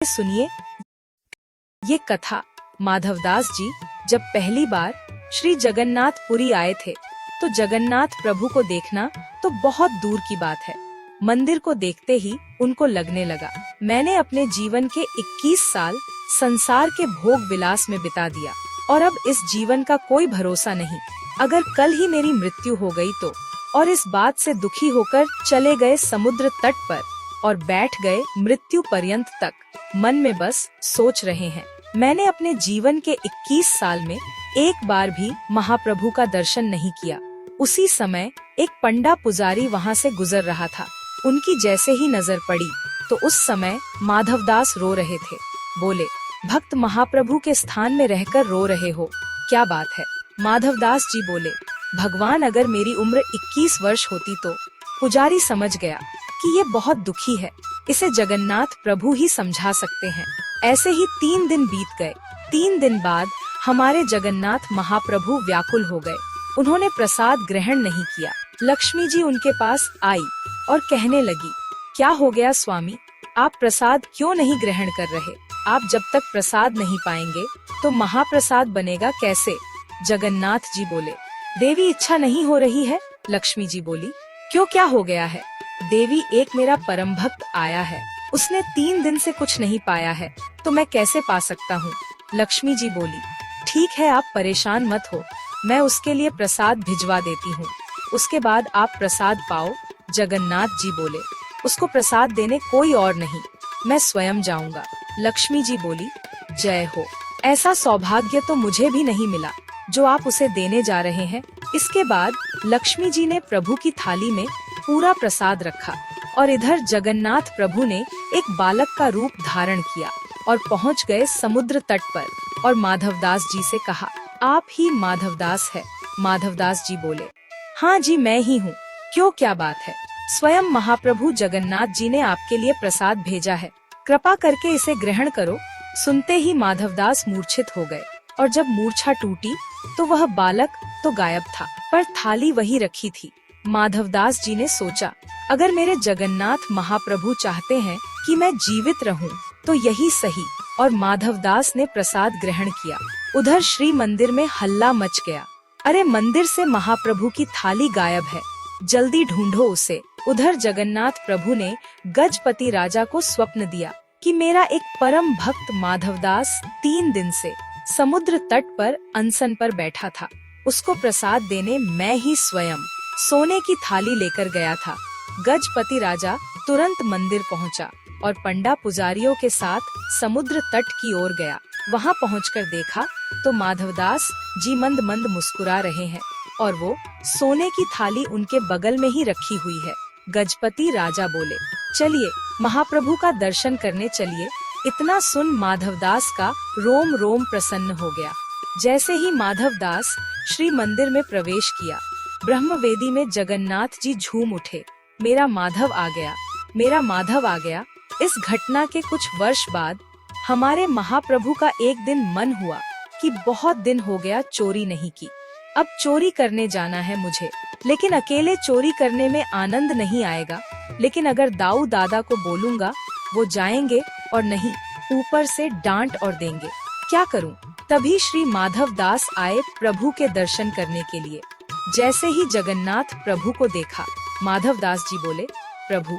सुनिए ये कथा। माधवदास जी जब पहली बार श्री जगन्नाथपुरी आए थे तो जगन्नाथ प्रभु को देखना तो बहुत दूर की बात है। मंदिर को देखते ही उनको लगने लगा, मैंने अपने जीवन के 21 साल संसार के भोग विलास में बिता दिया और अब इस जीवन का कोई भरोसा नहीं। अगर कल ही मेरी मृत्यु हो गई तो। और इस बात से दुखी होकर चले गए समुद्र तट पर और बैठ गए मृत्यु पर्यंत तक। मन में बस सोच रहे हैं, मैंने अपने जीवन के 21 साल में एक बार भी महाप्रभु का दर्शन नहीं किया। उसी समय एक पंडा पुजारी वहाँ से गुजर रहा था। उनकी जैसे ही नजर पड़ी तो उस समय माधवदास रो रहे थे। बोले, भक्त महाप्रभु के स्थान में रहकर रो रहे हो, क्या बात है? माधवदास जी बोले, भगवान अगर मेरी उम्र 21 वर्ष होती तो। पुजारी समझ गया कि ये बहुत दुखी है, इसे जगन्नाथ प्रभु ही समझा सकते हैं। ऐसे ही 3 दिन बीत गए। 3 दिन बाद हमारे जगन्नाथ महाप्रभु व्याकुल हो गए। उन्होंने प्रसाद ग्रहण नहीं किया। लक्ष्मी जी उनके पास आई और कहने लगी, क्या हो गया स्वामी, आप प्रसाद क्यों नहीं ग्रहण कर रहे? आप जब तक प्रसाद नहीं पाएंगे तो महाप्रसाद बनेगा कैसे? जगन्नाथ जी बोले, देवी इच्छा नहीं हो रही है। लक्ष्मी जी बोली, क्यों, क्या हो गया है? देवी, एक मेरा परम भक्त आया है, उसने 3 दिन से कुछ नहीं पाया है, तो मैं कैसे पा सकता हूँ? लक्ष्मी जी बोली, ठीक है, आप परेशान मत हो, मैं उसके लिए प्रसाद भिजवा देती हूँ, उसके बाद आप प्रसाद पाओ। जगन्नाथ जी बोले, उसको प्रसाद देने कोई और नहीं, मैं स्वयं जाऊंगा। लक्ष्मी जी बोली, जय हो, ऐसा सौभाग्य तो मुझे भी नहीं मिला जो आप उसे देने जा रहे हैं। इसके बाद लक्ष्मी जी ने प्रभु की थाली में पूरा प्रसाद रखा और इधर जगन्नाथ प्रभु ने एक बालक का रूप धारण किया और पहुंच गए समुद्र तट पर और माधवदास जी से कहा, आप ही माधवदास है? माधवदास जी बोले, हाँ जी, मैं ही हूँ। क्यों, क्या बात है? स्वयं महाप्रभु जगन्नाथ जी ने आपके लिए प्रसाद भेजा है, कृपा करके इसे ग्रहण करो। सुनते ही माधवदास मूर्छित हो गए और जब मूर्छा टूटी तो वह बालक तो गायब था, पर थाली वही रखी थी। माधवदास जी ने सोचा, अगर मेरे जगन्नाथ महाप्रभु चाहते हैं कि मैं जीवित रहूं, तो यही सही। और माधवदास ने प्रसाद ग्रहण किया। उधर श्री मंदिर में हल्ला मच गया, अरे मंदिर से महाप्रभु की थाली गायब है, जल्दी ढूंढो उसे। उधर जगन्नाथ प्रभु ने गजपति राजा को स्वप्न दिया कि मेरा एक परम भक्त माधवदास 3 दिन से समुद्र तट पर अनशन पर बैठा था, उसको प्रसाद देने मैं ही स्वयं सोने की थाली लेकर गया था। गजपति राजा तुरंत मंदिर पहुंचा और पंडा पुजारियों के साथ समुद्र तट की ओर गया। वहां पहुंचकर देखा तो माधवदास जी मंद मंद मुस्कुरा रहे हैं और वो सोने की थाली उनके बगल में ही रखी हुई है। गजपति राजा बोले, चलिए महाप्रभु का दर्शन करने चलिए। इतना सुन माधवदास का रोम रोम प्रसन्न हो गया। जैसे ही माधवदास श्री मंदिर में प्रवेश किया, ब्रह्मवेदी में जगन्नाथ जी झूम उठे, मेरा माधव आ गया, मेरा माधव आ गया। इस घटना के कुछ वर्ष बाद हमारे महाप्रभु का एक दिन मन हुआ कि बहुत दिन हो गया चोरी नहीं की, अब चोरी करने जाना है मुझे। लेकिन अकेले चोरी करने में आनंद नहीं आएगा, लेकिन अगर दाऊ दादा को बोलूँगा वो जाएंगे और नहीं ऊपर से डांट और देंगे, क्या करूं? तभी श्री माधवदास आए प्रभु के दर्शन करने के लिए। जैसे ही जगन्नाथ प्रभु को देखा, माधवदास जी बोले, प्रभु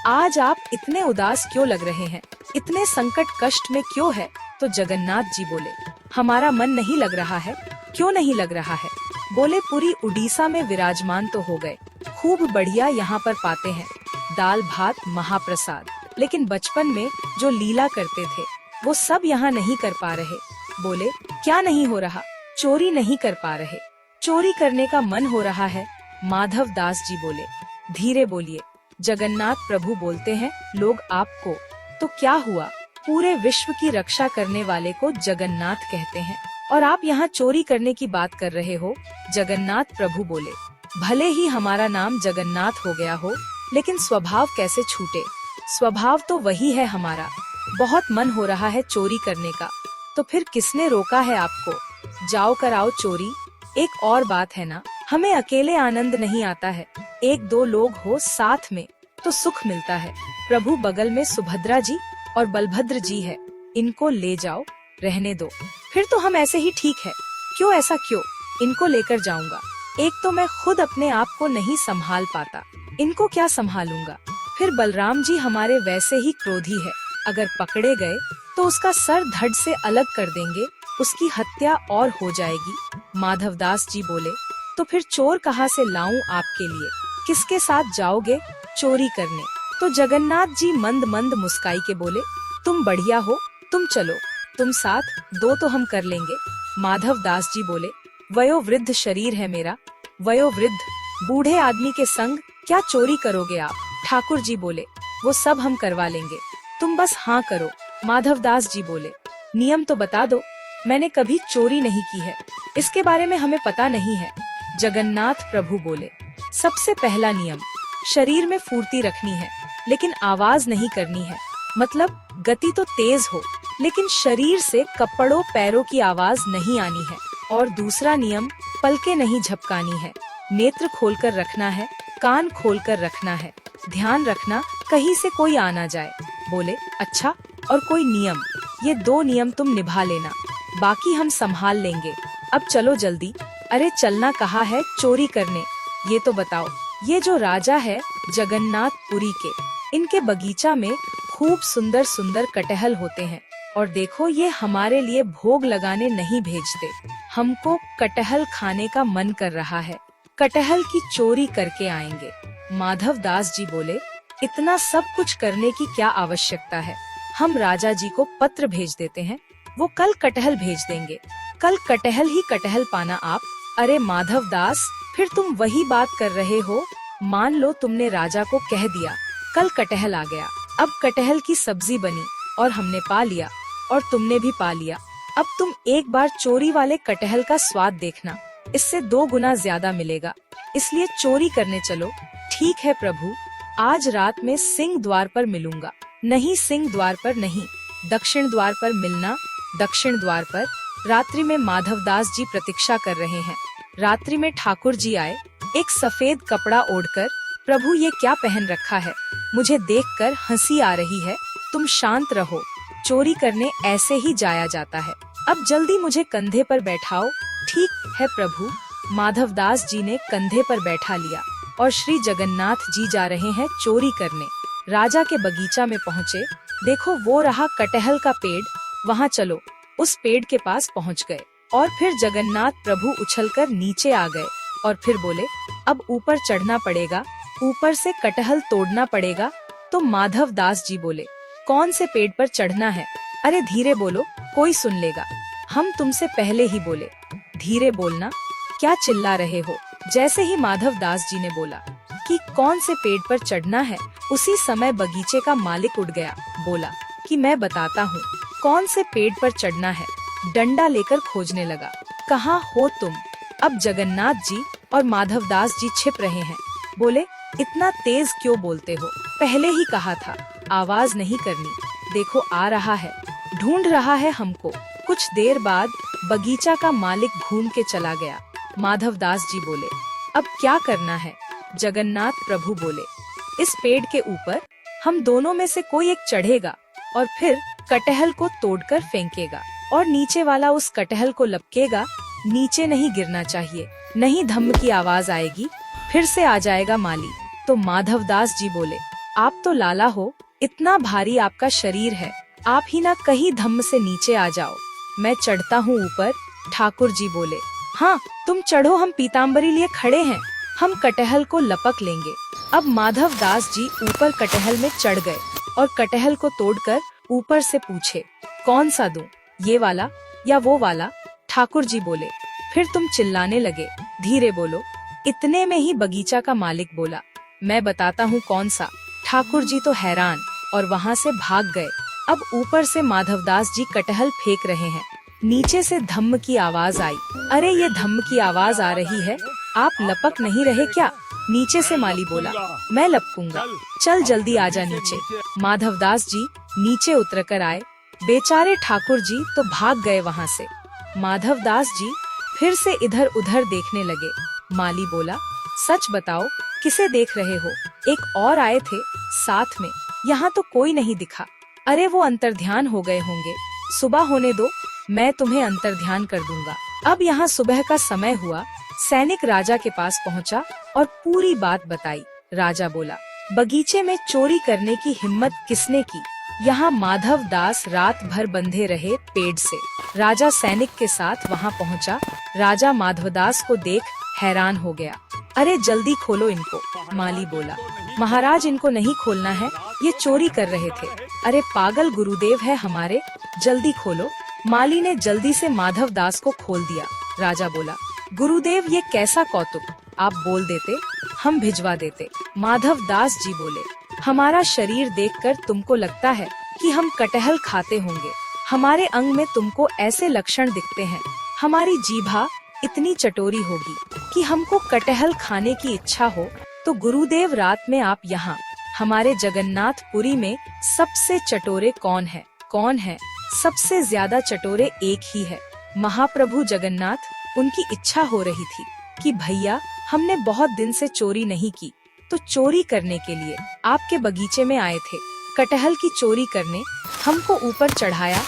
आज आप इतने उदास क्यों लग रहे हैं, इतने संकट कष्ट में क्यों है? तो जगन्नाथ जी बोले, हमारा मन नहीं लग रहा है। क्यों नहीं लग रहा है? बोले, पूरी उड़ीसा में विराजमान तो हो गए, खूब बढ़िया यहाँ पर पाते हैं दाल भात महाप्रसाद, लेकिन बचपन में जो लीला करते थे वो सब यहाँ नहीं कर पा रहे। बोले, क्या नहीं हो रहा? चोरी नहीं कर पा रहे, चोरी करने का मन हो रहा है। माधवदास जी बोले, धीरे बोलिए। जगन्नाथ प्रभु बोलते हैं, लोग आपको तो क्या हुआ, पूरे विश्व की रक्षा करने वाले को जगन्नाथ कहते हैं और आप यहाँ चोरी करने की बात कर रहे हो। जगन्नाथ प्रभु बोले, भले ही हमारा नाम जगन्नाथ हो गया हो, लेकिन स्वभाव कैसे छूटे? स्वभाव तो वही है हमारा। बहुत मन हो रहा है चोरी करने का, तो फिर किसने रोका है आपको? जाओ कराओ चोरी। एक और बात है ना, हमें अकेले आनंद नहीं आता है, 1-2 लोग हो साथ में तो सुख मिलता है। प्रभु बगल में सुभद्रा जी, और बलभद्र जी है, इनको ले जाओ, रहने दो। फिर तो हम ऐसे ही ठीक है। क्यों ऐसा क्यों? इनको लेकर जाऊंगा। एक तो मैं खुद अपने आप को नहीं संभाल पाता, इनको क्या संभालूंगा। फिर बलराम जी हमारे वैसे ही क्रोधी है, अगर पकड़े गए तो उसका सर धड़ से अलग कर देंगे, उसकी हत्या और हो जाएगी। माधवदास जी बोले, तो फिर चोर कहाँ से लाऊं आपके लिए? किसके साथ जाओगे चोरी करने? तो जगन्नाथ जी मंद मंद मुस्काई के बोले, तुम बढ़िया हो, तुम चलो, तुम साथ दो तो हम कर लेंगे। माधवदास जी बोले, वयोवृद्ध शरीर है मेरा, वयोवृद्ध बूढ़े आदमी के संग क्या चोरी करोगे आप? ठाकुर जी बोले, वो सब हम करवा लेंगे, तुम बस हाँ करो। माधवदास जी बोले, नियम तो बता दो, मैंने कभी चोरी नहीं की है, इसके बारे में हमें पता नहीं है। जगन्नाथ प्रभु बोले, सबसे पहला नियम, शरीर में फुर्ती रखनी है, लेकिन आवाज नहीं करनी है। मतलब गति तो तेज हो, लेकिन शरीर से कपड़ों पैरों की आवाज नहीं आनी है। और दूसरा नियम, पलके नहीं झपकानी है, नेत्र खोलकर रखना है, कान खोलकर रखना है, ध्यान रखना कहीं से कोई आ ना जाए। बोले, अच्छा, और कोई नियम? ये 2 नियम तुम निभा लेना, बाकी हम संभाल लेंगे। अब चलो जल्दी। अरे चलना कहाँ है चोरी करने, ये तो बताओ। ये जो राजा है जगन्नाथपुरी के, इनके बगीचा में खूब सुंदर सुंदर कटहल होते हैं, और देखो ये हमारे लिए भोग लगाने नहीं भेजते, हमको कटहल खाने का मन कर रहा है, कटहल की चोरी करके आएंगे। माधवदास जी बोले, इतना सब कुछ करने की क्या आवश्यकता है? हम राजा जी को पत्र भेज देते हैं, वो कल कटहल भेज देंगे, कल कटहल ही कटहल पाना आप। अरे माधवदास, फिर तुम वही बात कर रहे हो। मान लो तुमने राजा को कह दिया, कल कटहल आ गया, अब कटहल की सब्जी बनी और हमने पा लिया और तुमने भी पा लिया। अब तुम एक बार चोरी वाले कटहल का स्वाद देखना, इससे 2 गुना ज्यादा मिलेगा, इसलिए चोरी करने चलो। ठीक है प्रभु, आज रात में सिंह द्वार पर मिलूंगा। नहीं, सिंह द्वार पर नहीं, दक्षिण द्वार पर मिलना, दक्षिण द्वार पर। रात्रि में माधवदास जी प्रतीक्षा कर रहे हैं। रात्रि में ठाकुर जी आए, एक सफेद कपड़ा ओढ़कर। प्रभु ये क्या पहन रखा है, मुझे देखकर हंसी आ रही है। तुम शांत रहो, चोरी करने ऐसे ही जाया जाता है, अब जल्दी मुझे कंधे पर बैठाओ। ठीक है प्रभु। माधवदास जी ने कंधे पर बैठा लिया और श्री जगन्नाथ जी जा रहे हैं चोरी करने। राजा के बगीचा में पहुँचे, देखो वो रहा कटहल का पेड़, वहाँ चलो। उस पेड़ के पास पहुँच गए और फिर जगन्नाथ प्रभु उछलकर नीचे आ गए और फिर बोले, अब ऊपर चढ़ना पड़ेगा, ऊपर से कटहल तोड़ना पड़ेगा। तो माधवदास जी बोले, कौन से पेड़ पर चढ़ना है? अरे धीरे बोलो, कोई सुन लेगा। हम तुमसे पहले ही बोले, धीरे बोलना, क्या चिल्ला रहे हो? जैसे ही माधवदास जी ने बोला कि कौन से पेड़ पर चढ़ना है, उसी समय बगीचे का मालिक उठ गया, बोला कि मैं बताता हूँ कौन से पेड़ पर चढ़ना है। डंडा लेकर खोजने लगा, कहाँ हो तुम? अब जगन्नाथ जी और माधवदास जी छिप रहे हैं। बोले, इतना तेज क्यों बोलते हो? पहले ही कहा था आवाज नहीं करनी, देखो आ रहा है, ढूंढ रहा है हमको। कुछ देर बाद बगीचा का मालिक घूम के चला गया। माधवदास जी बोले, अब क्या करना है? जगन्नाथ प्रभु बोले, इस पेड़ के ऊपर हम दोनों में से कोई एक चढ़ेगा और फिर कटहल को तोड़कर फेंकेगा और नीचे वाला उस कटहल को लपकेगा। नीचे नहीं गिरना चाहिए, नहीं धम्म की आवाज आएगी, फिर से आ जाएगा माली। तो माधवदास जी बोले, आप तो लाला हो, इतना भारी आपका शरीर है, आप ही ना कहीं धम्म से नीचे आ जाओ, मैं चढ़ता हूँ ऊपर। ठाकुर जी बोले, हाँ तुम चढ़ो, हम पीताम्बरी लिए खड़े हैं, हम कटहल को लपक लेंगे। अब माधवदास जी ऊपर कटहल में चढ़ गए और कटहल को तोड़कर ऊपर से पूछे, कौन सा दूं, ये वाला या वो वाला? ठाकुर जी बोले, फिर तुम चिल्लाने लगे, धीरे बोलो। इतने में ही बगीचा का मालिक बोला, मैं बताता हूँ कौन सा। ठाकुर जी तो हैरान और वहाँ से भाग गए। अब ऊपर से माधवदास जी कटहल फेंक रहे हैं, नीचे से धम्म की आवाज आई। अरे ये धम्म की आवाज आ रही है, आप लपक नहीं रहे क्या? नीचे से माली बोला, मैं लपकूंगा, चल जल्दी आजा नीचे। माधवदास जी नीचे उतर कर आए, बेचारे ठाकुर जी तो भाग गए वहाँ से। माधवदास जी फिर से इधर उधर देखने लगे। माली बोला, सच बताओ किसे देख रहे हो? एक और आए थे साथ में, यहाँ तो कोई नहीं दिखा। अरे वो अंतर्ध्यान हो गए होंगे, सुबह होने दो, मैं तुम्हें अंतर्ध्यान कर दूंगा। अब यहाँ सुबह का समय हुआ। सैनिक राजा के पास पहुँचा और पूरी बात बताई। राजा बोला, बगीचे में चोरी करने की हिम्मत किसने की? यहाँ माधव दास रात भर बंधे रहे पेड़ से। राजा सैनिक के साथ वहाँ पहुँचा। राजा माधवदास को देख हैरान हो गया। अरे जल्दी खोलो इनको, माली बोला। महाराज इनको नहीं खोलना है, ये चोरी कर रहे थे। अरे पागल गुरुदेव है हमारे, जल्दी खोलो। माली ने जल्दी से माधव दास को खोल दिया। राजा बोला, गुरुदेव ये कैसा कौतुक, आप बोल देते हम भिजवा देते। माधव दास जी बोले, हमारा शरीर देखकर तुमको लगता है कि हम कटहल खाते होंगे। हमारे अंग में तुमको ऐसे लक्षण दिखते हैं। हमारी जीभा इतनी चटोरी होगी कि हमको कटहल खाने की इच्छा हो। तो गुरुदेव रात में आप यहाँ हमारे जगन्नाथपुरी में सबसे चटोरे कौन है? कौन है? सबसे ज्यादा चटोरे एक ही है, महाप्रभु जगन्नाथ। उनकी इच्छा हो रही थी कि भैया हमने बहुत दिन से चोरी नहीं की, तो चोरी करने के लिए आपके बगीचे में आए थे, कटहल की चोरी करने। हमको ऊपर चढ़ाया,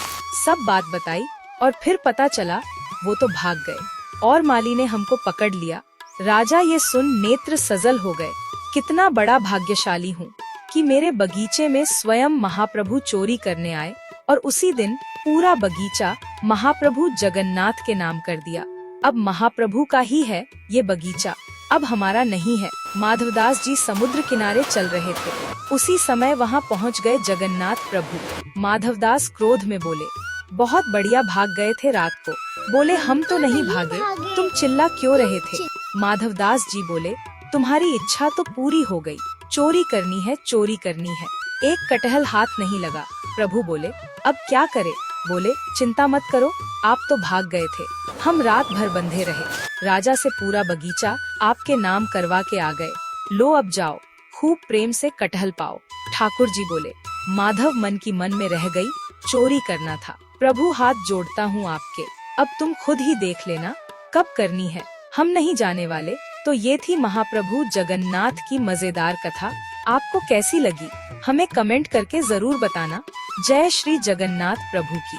सब बात बताई और फिर पता चला वो तो भाग गए और माली ने हमको पकड़ लिया। राजा ये सुन नेत्र सजल हो गए। कितना बड़ा भाग्यशाली हूँ कि मेरे बगीचे में स्वयं महाप्रभु चोरी करने आए और उसी दिन पूरा बगीचा महाप्रभु जगन्नाथ के नाम कर दिया। अब महाप्रभु का ही है ये बगीचा, अब हमारा नहीं है। माधवदास जी समुद्र किनारे चल रहे थे। उसी समय वहाँ पहुँच गए जगन्नाथ प्रभु। माधवदास क्रोध में बोले, बहुत बढ़िया भाग गए थे रात को। बोले, हम तो नहीं भागे, तुम चिल्ला क्यों रहे थे? माधवदास जी बोले, तुम्हारी इच्छा तो पूरी हो गई, चोरी करनी है, चोरी करनी है। एक कटहल हाथ नहीं लगा। प्रभु बोले, अब क्या करे? बोले, चिंता मत करो, आप तो भाग गए थे, हम रात भर बंधे रहे। राजा से पूरा बगीचा आपके नाम करवा के आ गए। लो अब जाओ, खूब प्रेम से कटहल पाओ। ठाकुर जी बोले, माधव मन की मन में रह गई, चोरी करना था। प्रभु हाथ जोड़ता हूँ आपके, अब तुम खुद ही देख लेना कब करनी है, हम नहीं जाने वाले। तो ये थी महाप्रभु जगन्नाथ की मजेदार कथा। आपको कैसी लगी हमें कमेंट करके जरूर बताना। जय श्री जगन्नाथ प्रभु की।